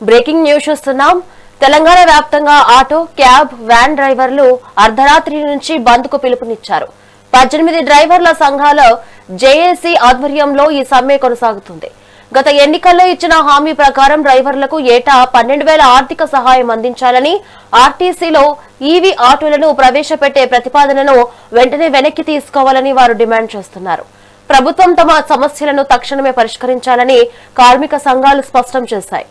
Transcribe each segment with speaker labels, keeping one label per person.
Speaker 1: Breaking news చూస్తున్నాం. తెలంగాణ వ్యాప్తంగా auto, cab, van డ్రైవర్లు అర్ధరాత్రి నుంచి బంద్ కు పిలుపునిచ్చారు. 18 డ్రైవర్ల సంఘాల జేఏసీ ఆధ్వర్యంలో ఈ సమ్మె కొనసాగుతుంది. గత ఎన్నికల్లో ఇచ్చిన హామీ ప్రకారం డ్రైవర్లకు ఏటా 12,000 ఆర్థిక సహాయం అందించాలని, ఆర్టీసీలో ఈవీ ఆటోలను ప్రవేశపెట్టే ప్రతిపాదనను వెంటనే వెనక్కి తీసుకోవాలని వారు డిమాండ్ చేస్తున్నారు. ప్రభుత్వం తమ సమస్యలను తక్షణమే పరిష్కరించాలని కార్మిక సంఘాలు స్పష్టం చేశాయి.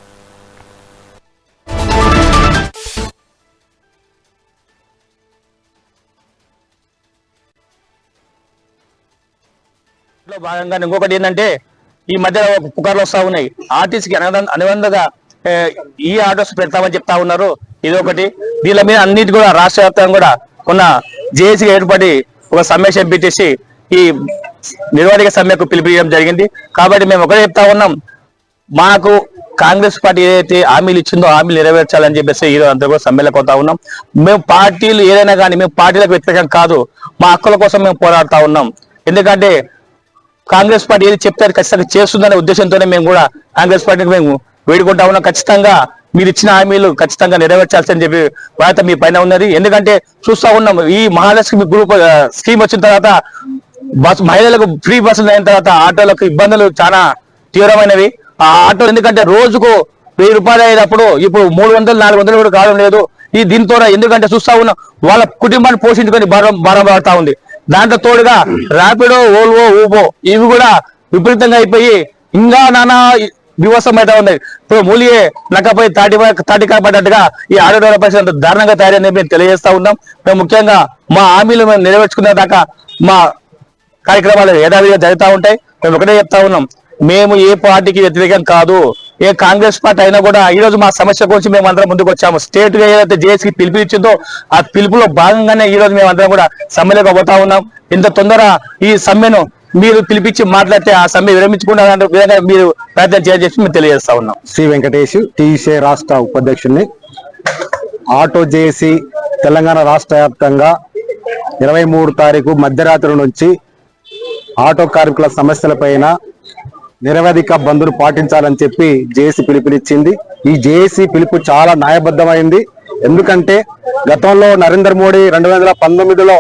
Speaker 2: భాగంగా ఇంకొకటి ఏంటంటే ఈ మధ్య పుకార్లు వస్తా ఉన్నాయి. ఆర్టీసీకి అనుబంధంగా ఈ ఆటోస్ పెడతామని చెప్తా ఉన్నారు. ఇది ఒకటి. దీని మీద అన్నిటి కూడా రాష్ట్ర వ్యాప్తంగా కూడా కొన్న జేఏసీ ఏర్పడి ఒక సమ్మె పెట్టేసి ఈ నిర్వాధిక సమ్మెకు పిలిపించడం జరిగింది. కాబట్టి మేము ఒకటే చెప్తా ఉన్నాం, మాకు కాంగ్రెస్ పార్టీ ఏదైతే హామీలు ఇచ్చిందో హామీలు నెరవేర్చాలని చెప్పేసి ఈరోజు అంతా కూడా సమ్మెలకు పోతా ఉన్నాం. మేము పార్టీలు ఏదైనా కానీ మేము పార్టీలకు వ్యతిరేకం కాదు, మా హక్కుల కోసం మేము పోరాడుతా ఉన్నాం. ఎందుకంటే కాంగ్రెస్ పార్టీ ఏది చెప్తే ఖచ్చితంగా చేస్తుందనే ఉద్దేశంతోనే మేము కూడా కాంగ్రెస్ పార్టీకి మేము వేడుకుంటా ఉన్నాం. ఖచ్చితంగా మీరు ఇచ్చిన హామీలు ఖచ్చితంగా నెరవేర్చాల్సి చెప్పి బాధ్యత మీ పైన ఉన్నది. ఎందుకంటే చూస్తా ఉన్నాం, ఈ మహాలక్ష్మి గ్రూప్ స్కీమ్ వచ్చిన తర్వాత మహిళలకు ఫ్రీ బస్సులు అయిన తర్వాత ఆటోలకు ఇబ్బందులు చాలా తీవ్రమైనవి. ఆ ఆటో ఎందుకంటే రోజుకు 1000 రూపాయలు అయినప్పుడు ఇప్పుడు 300-400 కూడా కావడం లేదు. ఈ దీంతో ఎందుకంటే చూస్తా ఉన్నాం, వాళ్ళ కుటుంబాన్ని పోషించుకొని భారం పడతా ఉంది. దాంట్లో తోడుగా ర్యాపిడో, ఓల్వో, ఊబో ఇవి కూడా విపరీతంగా అయిపోయి ఇంకా నానా వివసం అయితే ఉన్నాయి. ఇప్పుడు మూలియే నక్కపై తాటికాయ పడ్డట్టుగా ఈ ఆటో డ్రైవర్ పరిస్థితి దారుణంగా తయారని మేము తెలియజేస్తా ఉన్నాం. మేము ముఖ్యంగా మా హామీలు మేము నెరవేర్చుకునే దాకా మా కార్యక్రమాలు యథావిధిగా జరుగుతూ ఉంటాయి. మేము ఒకటే చెప్తా ఉన్నాం, మేము ఏ పార్టీకి వ్యతిరేకం కాదు. ఏ కాంగ్రెస్ పార్టీ అయినా కూడా ఈ రోజు మా సమస్య గురించి మేము అందరం ముందుకు వచ్చాము. స్టేట్ గా ఏదైతే జేఏసీ పిలుపు ఇచ్చిందో ఆ పిలుపులో భాగంగానే ఈ రోజు మేము అందరం కూడా సమ్మెలోకి పోతా ఉన్నాం. ఇంత తొందర ఈ సమ్మెను మీరు పిలిపించి మాట్లాడితే ఆ సమ్మె విరమించుకున్న విధంగా మీరు ప్రయత్నం చేయాలని మేము తెలియజేస్తా ఉన్నాం.
Speaker 3: శ్రీ వెంకటేష్, టీసీ రాష్ట్ర ఉపాధ్యక్షుడిని. ఆటో జేఏసీ తెలంగాణ రాష్ట్ర వ్యాప్తంగా 23 తారీఖు మధ్యరాత్రి నుంచి ఆటో కార్మికుల సమస్యలపైన నిరవధిక బంద్ను పాటించాలని చెప్పి జేఏసీ పిలుపునిచ్చింది. ఈ జేఏసీ పిలుపు చాలా న్యాయబద్ధమైంది. ఎందుకంటే గతంలో నరేంద్ర మోడీ 2019లో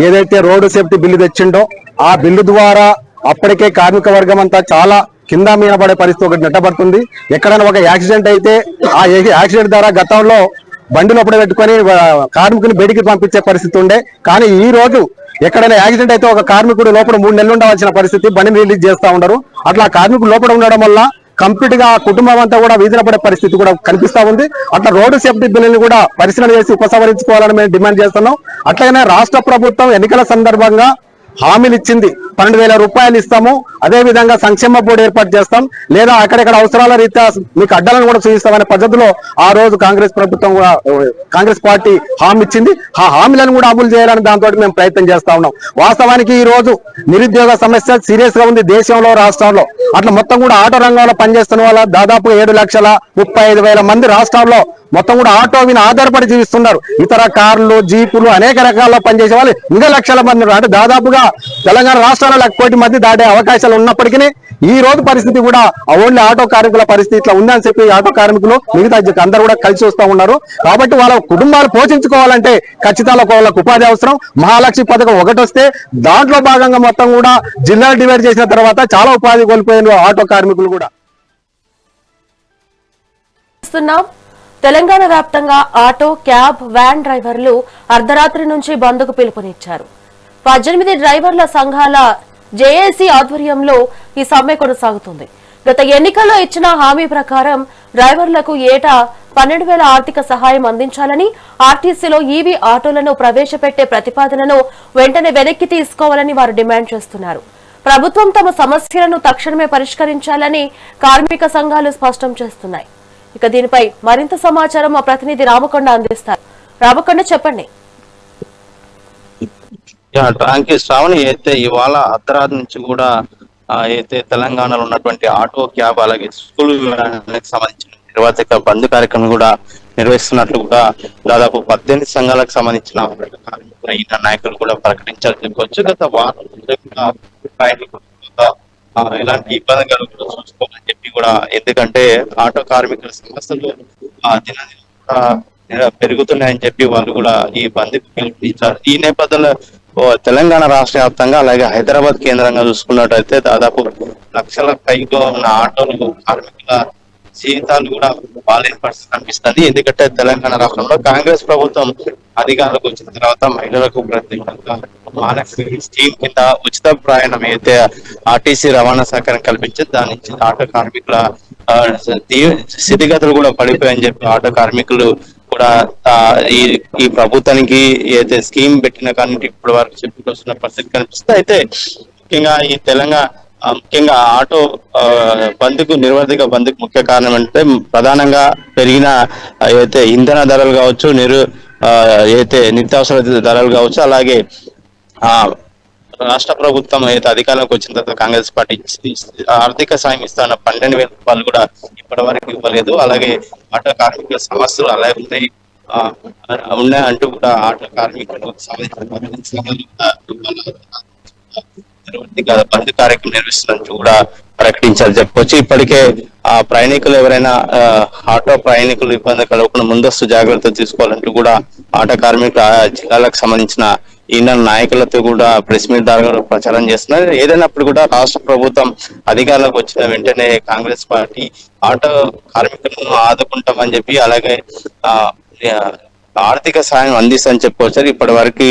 Speaker 3: ఏదైతే రోడ్డు సేఫ్టీ బిల్లు తెచ్చిండో ఆ బిల్లు ద్వారా అప్పటికే కార్మిక వర్గం అంతా చాలా కింద మీనబడే పరిస్థితి ఒకటి నెట్టబడుతుంది. ఎక్కడైనా ఒక యాక్సిడెంట్ అయితే ఆ యాక్సిడెంట్ ద్వారా గతంలో బండి లోపల పెట్టుకొని కార్మికుని బయటికి పంపించే పరిస్థితి ఉండే. కానీ ఈ రోజు ఎక్కడైనా యాక్సిడెంట్ అయితే ఒక కార్మికుడు లోపల 3 నెలలు ఉండవలసిన పరిస్థితి, బండిని రిలీజ్ చేస్తా ఉండరు. అట్లా కార్మికుడు లోపల ఉండడం వల్ల కంప్లీట్ గా కుటుంబం అంతా కూడా వీధిన పడే పరిస్థితి కూడా కనిపిస్తా ఉంది. అట్లా రోడ్డు సేఫ్టీ బిల్లుని కూడా పరిశీలన చేసి ఉపసంహరించుకోవాలని మేము డిమాండ్ చేస్తున్నాం. అట్లాగనే రాష్ట్ర ప్రభుత్వం ఎన్నికల సందర్భంగా హామీలు ఇచ్చింది, 12,000 రూపాయలు ఇస్తాము, అదే విధంగా సంక్షేమ బోర్డు ఏర్పాటు చేస్తాం, లేదా అక్కడెక్కడ అవసరాల రీత్యా మీకు అడ్డాలను కూడా చూపిస్తామనే పద్ధతిలో ఆ రోజు కాంగ్రెస్ పార్టీ హామీ ఇచ్చింది. ఆ హామీలను కూడా అమలు చేయాలని దాంతో మేము ప్రయత్నం చేస్తా ఉన్నాం. వాస్తవానికి ఈ రోజు నిరుద్యోగ సమస్య సీరియస్ గా ఉంది దేశంలో, రాష్ట్రాల్లో. అట్లా మొత్తం కూడా ఆటో రంగంలో పనిచేస్తున్న వాళ్ళ దాదాపు 7,35,000 మంది రాష్ట్రాల్లో మొత్తం కూడా ఆటో మీద ఆధారపడి జీవిస్తున్నారు. ఇతర కార్లు, జీపులు అనేక రకాల్లో పనిచేసే వాళ్ళు ఇంకా లక్షల మంది. అంటే దాదాపుగా తెలంగాణ రాష్ట్రంలో 1 కోటి మంది దాటే అవకాశాలు ఉన్నప్పటికీ ఈ రోజు పరిస్థితి కూడా ఓన్లీ ఆటో కార్మికుల పరిస్థితి ఇట్లా ఉందని చెప్పి ఆటో కార్మికులు మిగతా అందరూ కూడా కలిసి వస్తూ ఉన్నారు. కాబట్టి వాళ్ళ కుటుంబాలు పోషించుకోవాలంటే ఖచ్చితంగా వాళ్ళకు ఉపాధి అవసరం. మహాలక్ష్మి పథకం ఒకటి వస్తే దాంట్లో భాగంగా మొత్తం కూడా జిల్లాలు డివైడ్ చేసిన తర్వాత చాలా ఉపాధి కోల్పోయిన ఆటో కార్మికులు కూడా.
Speaker 1: తెలంగాణ వ్యాప్తంగా ఆటో, క్యాబ్, వ్యాన్ డ్రైవర్లు అర్ధరాత్రి నుంచి బంద్కు పిలుపునిచ్చారు. 18 డ్రైవర్ల సంఘాల జేఏసీ ఆధ్వర్యంలో ఈ సమ్మె కొనసాగుతుంది. గత ఎన్నికల్లో ఇచ్చిన హామీ ప్రకారం డ్రైవర్లకు ఏటా 12,000 ఆర్థిక సహాయం అందించాలని, ఆర్టీసీలో ఈవీ ఆటోలను ప్రవేశపెట్టే ప్రతిపాదనను వెంటనే వెనక్కి తీసుకోవాలని వారు డిమాండ్ చేస్తున్నారు. ప్రభుత్వం తమ సమస్యలను తక్షణమే పరిష్కరించాలని కార్మిక సంఘాలు స్పష్టం చేస్తున్నాయి. ఇక దీనిపై మరింత సమాచారం మా ప్రతినిధి రామకొండ అందిస్తారు. రామకొండ, చెప్పండి.
Speaker 4: శ్రావణి, అయితే ఇవాళ అర్ధరాత్రి నుంచి కూడా అయితే తెలంగాణలో ఉన్నటువంటి ఆటో, క్యాబ్ అలాగే స్కూల్ సంబంధించిన నిర్వాధిక బంద్ కార్యక్రమం కూడా నిర్వహిస్తున్నట్లు కూడా దాదాపు 18 సంఘాలకు సంబంధించిన కార్మికులు నాయకులు కూడా ప్రకటించారు చెప్పుకోవచ్చు. గత వారం ఎలాంటి ఇబ్బంది కలగకుండా చూసుకోమని చెప్పి కూడా, ఎందుకంటే ఆటో కార్మికుల సమస్యలు దినదినం పెరుగుతున్నాయని చెప్పి వాళ్ళు కూడా ఈ బంద్కు పిలుపునిచ్చారు. ఈ నేపథ్యంలో తెలంగాణ రాష్ట్ర వ్యాప్తంగా అలాగే హైదరాబాద్ కేంద్రంగా చూసుకున్నట్టయితే దాదాపు లక్షల పైగా ఉన్న ఆటోలు కార్మికుల జీవితాలు కూడా బాలేని పరిస్థితి కనిపిస్తుంది. ఎందుకంటే తెలంగాణ రాష్ట్రంలో కాంగ్రెస్ ప్రభుత్వం అధికారులకు వచ్చిన తర్వాత మహిళలకు ప్రత్యేకంగా మానసిక స్కీమ్ కింద ఉచిత ప్రయాణం అయితే ఆర్టీసీ రవాణా సహకారం కల్పించింది. దాని నుంచి ఆటో కార్మికుల స్థితిగతులు కూడా పడిపోయాయని చెప్పి ఆటో కార్మికులు కూడా ఈ ప్రభుత్వానికి ఏదైతే స్కీమ్ పెట్టిన కానీ ఇప్పటి వరకు చెప్పుకొస్తున్న పరిస్థితి కనిపిస్తుంది. అయితే ముఖ్యంగా ఈ ముఖ్యంగా ఆటో బంద్కు నిర్వర్తిక బంద్కు ముఖ్య కారణం అంటే ప్రధానంగా పెరిగిన ఏదైతే ఇంధన ధరలు కావచ్చు, ఏదైతే నిత్యావసర ధరలు కావచ్చు, అలాగే రాష్ట్ర ప్రభుత్వం అయితే అధికారంలోకి వచ్చిన తర్వాత కాంగ్రెస్ పార్టీ ఆర్థిక సాయం ఇస్తాన 12,000 రూపాయలు కూడా ఇప్పటి వరకు ఇవ్వలేదు. అలాగే ఆటో కార్మికుల సమస్యలు అలాగే ఉన్నాయంటూ కూడా ఆటో కార్మికులకు సంబంధించిన బంద్ కార్యక్రమం నిర్వహిస్తున్నట్టు కూడా ప్రకటించారు చెప్పుకోవచ్చు. ఇప్పటికే ప్రయాణికులు ఎవరైనా ఆటో ప్రయాణికులు ఇబ్బంది కలగకుండా ముందస్తు జాగ్రత్తలు తీసుకోవాలంటూ కూడా ఆటో కార్మికుల జిల్లాలకు సంబంధించిన ఈయన నాయకులతో కూడా ప్రెస్ మీట్ ద్వారా ప్రచారం చేస్తున్నారు. ఏదైనప్పుడు కూడా రాష్ట్ర ప్రభుత్వం అధికారంలోకి వచ్చిన వెంటనే కాంగ్రెస్ పార్టీ ఆటో కార్మికులను ఆదుకుంటామని చెప్పి అలాగే ఆర్థిక సాయం అందిస్తామని చెప్పుకోవచ్చు. ఇప్పటి వరకు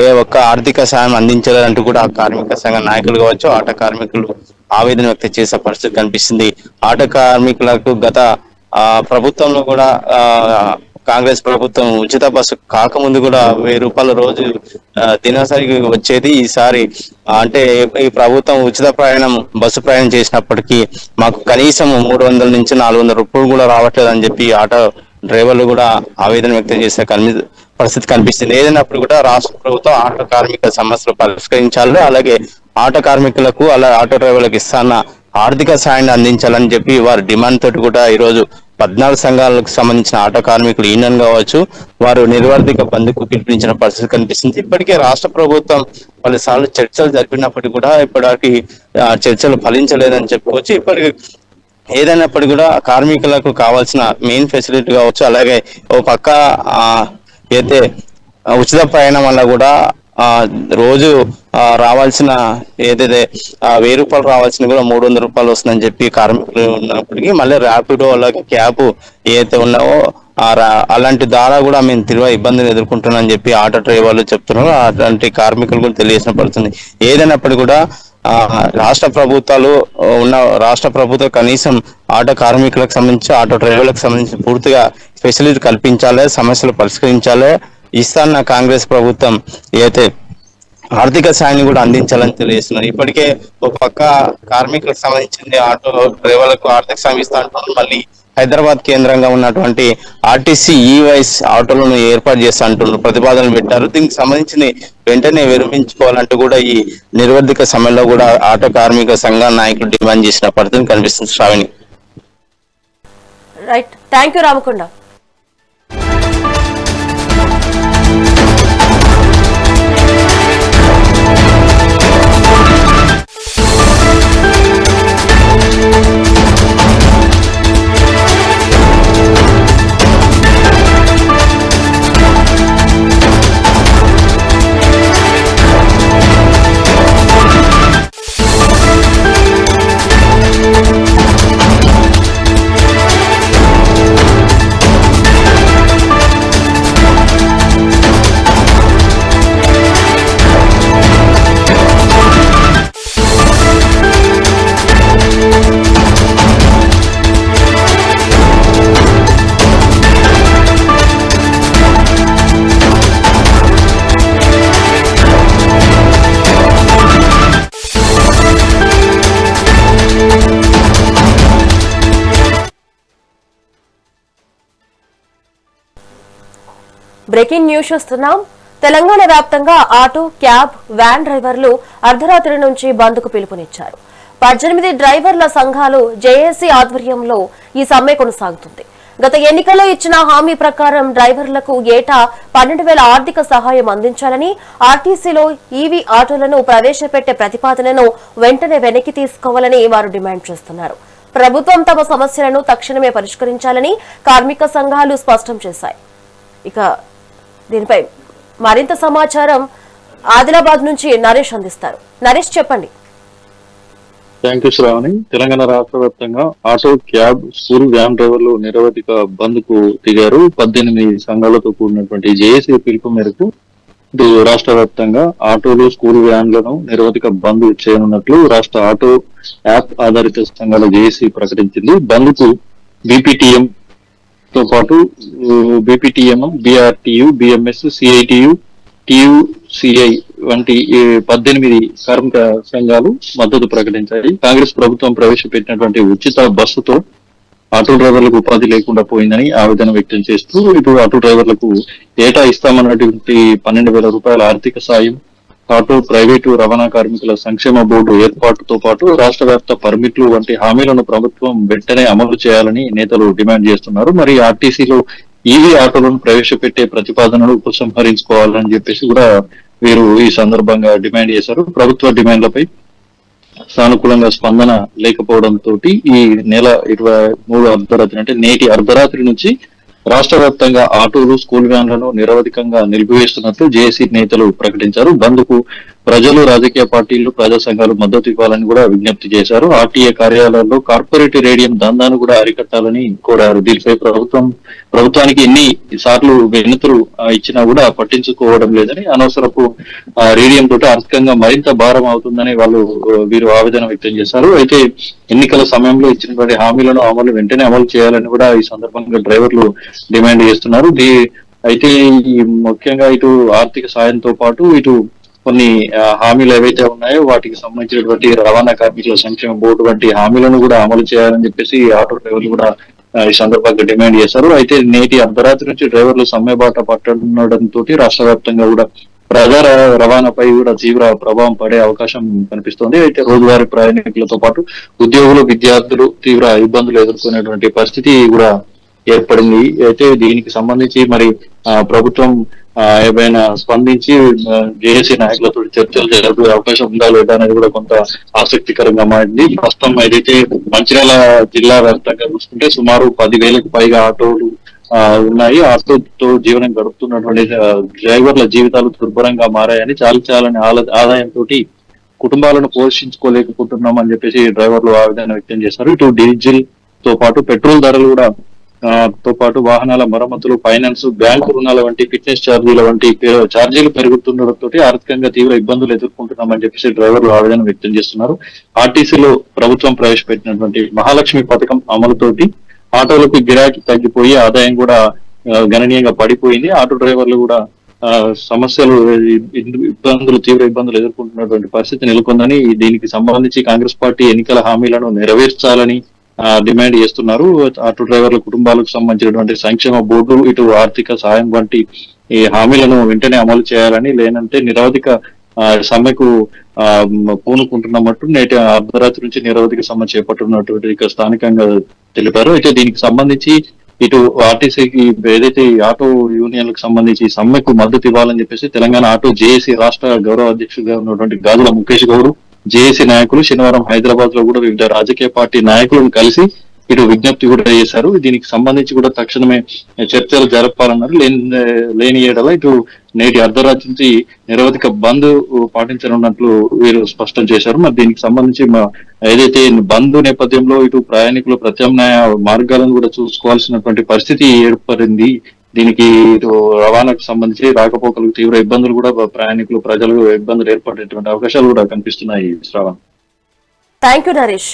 Speaker 4: ఏ ఒక్క ఆర్థిక సాయం అందించలేదంటూ కూడా కార్మిక సంఘ నాయకులు కావచ్చు, ఆటో కార్మికులు ఆవేదన వ్యక్తం చేసే పరిస్థితి కనిపిస్తుంది. ఆటో కార్మికులకు గత ప్రభుత్వంలో కూడా కాంగ్రెస్ ప్రభుత్వం ఉచిత బస్సు కాకముందు కూడా 1000 రూపాయల రోజు దినసరికి వచ్చేది. ఈసారి అంటే ఈ ప్రభుత్వం ఉచిత బస్సు ప్రయాణం చేసినప్పటికీ మాకు కనీసం 300 నుంచి 400 రూపాయలు కూడా రావట్లేదు అని చెప్పి ఆటో డ్రైవర్లు కూడా ఆవేదన వ్యక్తం చేసే పరిస్థితి కనిపిస్తుంది. ఏదైనప్పుడు కూడా రాష్ట్ర ప్రభుత్వం ఆటో కార్మికుల సమస్యలు పరిష్కరించాలి, అలాగే ఆటో కార్మికులకు అలాగే ఆటో డ్రైవర్లకు ఇస్తున్న ఆర్థిక సాయాన్ని అందించాలని చెప్పి వారి డిమాండ్ తోటి కూడా ఈరోజు 14 సంఘాలకు సంబంధించిన ఆటో కార్మికులు యూనియన్ కావచ్చు వారు నిర్వర్తిక బంద్కు పిలుపునిచ్చిన పరిస్థితి కనిపిస్తుంది. ఇప్పటికే రాష్ట్ర ప్రభుత్వం పలుసార్లు చర్చలు జరిపినప్పటికీ కూడా ఇప్పటికి చర్చలు ఫలించలేదని చెప్పుకోవచ్చు. ఇప్పటికి ఏదైనప్పటికీ కూడా కార్మికులకు కావాల్సిన మెయిన్ ఫెసిలిటీ కావచ్చు, అలాగే ఓ పక్క అయితే ఉచిత ప్రయాణం వల్ల కూడా రోజు రావాల్సిన ఏదైతే 1000 రూపాయలు రావాల్సిన కూడా 300 రూపాయలు వస్తుందని చెప్పి కార్మికులు ఉన్నప్పటికీ మళ్ళీ ర్యాపిడో అలాగే క్యాబ్ ఏదైతే ఉన్నావో అలాంటి ద్వారా కూడా మేము తీవ్ర ఇబ్బందులు ఎదుర్కొంటున్నామని చెప్పి ఆటో డ్రైవర్లు చెప్తున్నారు. అలాంటి కార్మికులు కూడా తెలియజేసిన పడుతుంది. ఏదైనప్పటికీ కూడా రాష్ట్ర ప్రభుత్వం కనీసం ఆటో కార్మికులకు సంబంధించి ఆటో డ్రైవర్లకు సంబంధించి పూర్తిగా ఫెసిలిటీ కల్పించాలి, సమస్యలు పరిష్కరించాలి. ఇస్తాన్న కాంగ్రెస్ ప్రభుత్వం ఏదైతే ఆర్థిక సాయాన్ని కూడా అందించాలని తెలియజేస్తున్నారు. ఇప్పటికే ఒక పక్క కార్మికులకు సంబంధించింది ఆటో డ్రైవర్లకు ఆర్థిక సాయం ఇస్తా అంటున్నారు, మళ్ళీ హైదరాబాద్ కేంద్రంగా ఉన్నటువంటి ఆర్టీసీ ఈవైస్ ఆటోలను ఏర్పాటు చేస్తా అంటున్నారు, ప్రతిపాదనలు పెట్టారు. దీనికి సంబంధించిన వెంటనే విరమించుకోవాలంటూ కూడా ఈ నిర్వర్తిక సమ్మెలో కూడా ఆటో కార్మిక సంఘ నాయకులు డిమాండ్ చేసిన పరిస్థితి కనిపిస్తుంది. Shravani.
Speaker 1: Right, thank you Ramakonda. Breaking news చూస్తున్నాం. తెలంగాణ వ్యాప్తంగా ఆటో, క్యాబ్, వ్యాన్ డ్రైవర్లు అర్ధరాత్రి నుంచి బంద్కు పిలుపునిచ్చారు. 18 డ్రైవర్ల సంఘాలు జేఏసీ ఆధ్వర్యంలో ఈ సమ్మె కొనసాగుతుంది. గత ఎన్నికల్లో ఇచ్చిన హామీ ప్రకారం డ్రైవర్లకు ఏటా 12,000 ఆర్థిక సహాయం అందించాలని, ఆర్టీసీలో ఈవీ ఆటోలను ప్రవేశపెట్టే ప్రతిపాదనను వెంటనే వెనక్కి తీసుకోవాలని వారు డిమాండ్ చేస్తున్నారు. ప్రభుత్వం తమ సమస్యలను తక్షణమే పరిష్కరించాలని కార్మిక సంఘాలు స్పష్టం చేశాయి. ఇక దీనిపై మరింత సమాచారం ఆదిలాబాద్ నుంచి నరేష్ అందిస్తారు. నరేష్, చెప్పండి.
Speaker 5: Thank you Shravani. తెలంగాణ రాష్ట్ర వ్యాప్తంగా ఆటో, క్యాబ్, స్కూల్ వ్యాన్ డ్రైవర్లు నిరవధిక బంద్ కు దిగారు. 18 సంఘాలతో కూడినటువంటి జేఏసీ పిలుపు మేరకు ఇటు రాష్ట్ర వ్యాప్తంగా ఆటోలు, స్కూల్ వ్యాన్లను నిరవధిక బంద్ చేయనున్నట్లు రాష్ట్ర ఆటో యాప్ ఆధారిత సంఘాల జేఏసీ ప్రకటించింది. బంద్ కు బీపీటీఎం తో పాటు బీపీటీఎం, బీఆర్టీయు, బిఎంఎస్, సిఐటియు, టియుసిఐ వంటి 18 కార్మిక సంఘాలు మద్దతు ప్రకటించాయి. కాంగ్రెస్ ప్రభుత్వం ప్రవేశపెట్టినటువంటి ఉచిత బస్సుతో ఆటో డ్రైవర్లకు ఉపాధి లేకుండా పోయిందని ఆవేదన వ్యక్తం చేస్తూ ఇటు ఆటో డ్రైవర్లకు ఏటా ఇస్తామన్నటువంటి 12,000 రూపాయల ఆర్థిక సాయం, ఆటో, ప్రైవేటు రవాణా కార్మికుల సంక్షేమ బోర్డు ఏర్పాటుతో పాటు రాష్ట్ర వ్యాప్త పర్మిట్లు వంటి హామీలను ప్రభుత్వం వెంటనే అమలు చేయాలని నేతలు డిమాండ్ చేస్తున్నారు. మరి ఆర్టీసీలో ఈవీ ఆటోలను ప్రవేశపెట్టే ప్రతిపాదనలు ఉపసంహరించుకోవాలని చెప్పేసి కూడా వీరు ఈ సందర్భంగా డిమాండ్ చేశారు. ప్రభుత్వ డిమాండ్లపై సానుకూలంగా స్పందన లేకపోవడంతో ఈ నెల 23 అర్ధరాత్రి అంటే నేటి అర్ధరాత్రి నుంచి రాష్ట్ర వ్యాప్తంగా ఆటోలు, స్కూల్ వ్యాన్లను నిరవధికంగా నిలిపివేస్తున్నట్లు జేఏసీ నేతలు ప్రకటించారు. బంద్ కు ప్రజలు, రాజకీయ పార్టీలు, ప్రజా సంఘాలు మద్దతు ఇవ్వాలని కూడా విజ్ఞప్తి చేశారు. ఆర్టీఏ కార్యాలయాల్లో కార్పొరేట్ రేడియం దందాను కూడా అరికట్టాలని కోరారు. దీనిపై ప్రభుత్వానికి ఎన్ని సార్లు వినతులు ఇచ్చినా కూడా పట్టించుకోవడం లేదని, అనవసరపు రేడియం తోటి ఆర్థికంగా మరింత భారం అవుతుందని వీరు ఆవేదన వ్యక్తం చేశారు. అయితే ఎన్నికల సమయంలో ఇచ్చినటువంటి హామీలను వెంటనే అమలు చేయాలని కూడా ఈ సందర్భంగా డ్రైవర్లు డిమాండ్ చేస్తున్నారు. అయితే ముఖ్యంగా ఇటు ఆర్థిక సాయంతో పాటు ఇటు కొన్ని హామీలు ఏవైతే ఉన్నాయో వాటికి సంబంధించినటువంటి రవాణా కార్మికుల సంక్షేమ బోర్డు వంటి హామీలను కూడా అమలు చేయాలని చెప్పేసి ఆటో డ్రైవర్లు కూడా ఈ సందర్భంగా డిమాండ్ చేశారు. అయితే నేటి అర్ధరాత్రి నుంచి డ్రైవర్లు సమ్మెబాట పట్టడంతో రాష్ట్ర వ్యాప్తంగా కూడా ప్రజా రవాణాపై కూడా తీవ్ర ప్రభావం పడే అవకాశం కనిపిస్తోంది. అయితే రోజువారీ ప్రయాణికులతో పాటు ఉద్యోగులు, విద్యార్థులు తీవ్ర ఇబ్బందులు ఎదుర్కొనేటువంటి పరిస్థితి కూడా ఏర్పడింది. అయితే దీనికి సంబంధించి మరి ప్రభుత్వం ఏమైనా స్పందించి జేఏసీ నాయకులతో చర్చలు జరిపే అవకాశం ఉందా లేదా అనేది కూడా కొంత ఆసక్తికరంగా మారింది. ప్రస్తుతం ఏదైతే మంచిర్యాల జిల్లా వ్యాప్తంగా చూసుకుంటే సుమారు 10,000కు పైగా ఆటోలు ఉన్నాయి. ఆటోతో జీవనం గడుపుతున్నటువంటి డ్రైవర్ల జీవితాలు దుర్భరంగా మారాయని, చాలని ఆదాయంతో కుటుంబాలను పోషించుకోలేకపోతున్నామని చెప్పేసి డ్రైవర్లు ఆవేదన వ్యక్తం చేశారు. ఇటు డీజిల్ తో పాటు పెట్రోల్ ధరలు కూడా తో పాటు వాహనాల మరమ్మతులు, ఫైనాన్స్, బ్యాంకు రుణాల వంటి ఫిట్నెస్ ఛార్జీల వంటి ఛార్జీలు పెరుగుతుండటంతో ఆర్థికంగా తీవ్ర ఇబ్బందులు ఎదుర్కొంటున్నామని చెప్పేసి డ్రైవర్లు ఆవేదన వ్యక్తం చేస్తున్నారు. ఆర్టీసీలో ప్రభుత్వం ప్రవేశపెట్టినటువంటి మహాలక్ష్మి పథకం అమలుతోటి ఆటోలకు గిరాకీ తగ్గిపోయి ఆదాయం కూడా గణనీయంగా పడిపోయింది. ఆటో డ్రైవర్లు కూడా తీవ్ర ఇబ్బందులు ఎదుర్కొంటున్నటువంటి పరిస్థితి నెలకొందని, దీనికి సంబంధించి కాంగ్రెస్ పార్టీ ఎన్నికల హామీలను నెరవేర్చాలని డిమాండ్ చేస్తున్నారు. ఆటో డ్రైవర్ల కుటుంబాలకు సంబంధించినటువంటి సంక్షేమ బోర్డు, ఇటు ఆర్థిక సాయం వంటి ఈ హామీలను వెంటనే అమలు చేయాలని, లేనంటే నిరవధిక సమ్మెకు పూనుకుంటున్నట్టు నేటి అర్ధరాత్రి నుంచి నిరవధిక సమ్మె చేపట్టున్నటువంటి స్థానికంగా తెలిపారు. అయితే దీనికి సంబంధించి ఇటు ఆర్టీసీకి ఏదైతే ఆటో యూనియన్లకు సంబంధించి సమ్మెకు మద్దతు ఇవ్వాలని చెప్పేసి తెలంగాణ ఆటో జేఏసీ రాష్ట్ర గౌరవ అధ్యక్షుడిగా ఉన్నటువంటి గాజుల ముఖేష్ గౌడ్, జేఏసీ నాయకులు శనివారం హైదరాబాద్ లో కూడా వివిధ రాజకీయ పార్టీ నాయకులను కలిసి ఇటు విజ్ఞప్తి కూడా చేశారు. దీనికి సంబంధించి కూడా తక్షణమే చర్చలు జరపాలన్నారు. లేని ఏడల ఇటు నేటి అర్ధరాత్రి నుంచి నిరవధిక బంద్ పాటించనున్నట్లు వీరు స్పష్టం చేశారు. మరి దీనికి సంబంధించి ఏదైతే బంద్ నేపథ్యంలో ఇటు ప్రయాణికులు ప్రత్యామ్నాయ మార్గాలను కూడా చూసుకోవాల్సినటువంటి పరిస్థితి ఏర్పడింది. దీనికి ఇటు రవాణాకు సంబంధించి రాకపోకలకు తీవ్ర ఇబ్బందులు కూడా ప్రయాణికులు, ప్రజలకు ఇబ్బందులు ఏర్పడేటువంటి అవకాశాలు కూడా కనిపిస్తున్నాయి. Shravan,
Speaker 1: thank you Naresh.